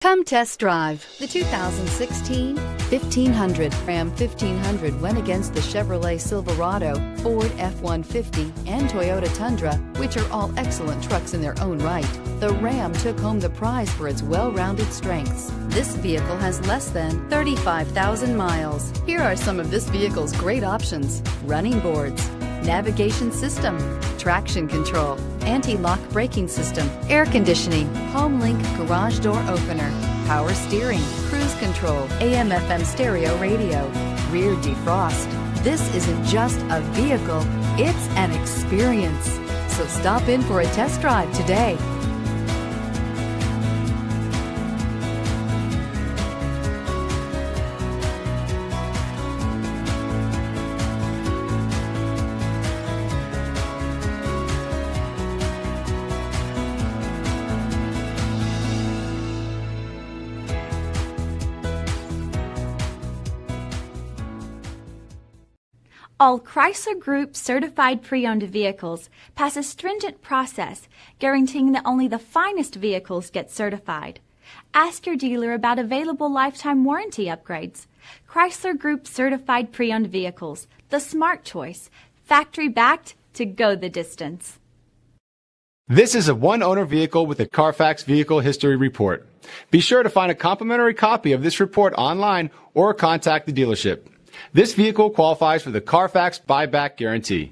Come test drive the 2016 1500. Ram 1500 went against the Chevrolet Silverado, Ford F-150, and Toyota Tundra, which are all excellent trucks in their own right. The Ram took home the prize for its well-rounded strengths. This vehicle has less than 35,000 miles. Here are some of this vehicle's great options: running boards, navigation system, traction control, anti-lock braking system, air conditioning, HomeLink garage door opener, power steering, cruise control, AM/FM stereo radio, rear defrost. This isn't just a vehicle, it's an experience. So stop in for a test drive today. All Chrysler Group certified pre-owned vehicles pass a stringent process guaranteeing that only the finest vehicles get certified. Ask your dealer about available lifetime warranty upgrades. Chrysler Group certified pre-owned vehicles, the smart choice, factory backed to go the distance. This is a one-owner vehicle with a CARFAX Vehicle History Report. Be sure to find a complimentary copy of this report online or contact the dealership. This vehicle qualifies for the CARFAX buyback guarantee.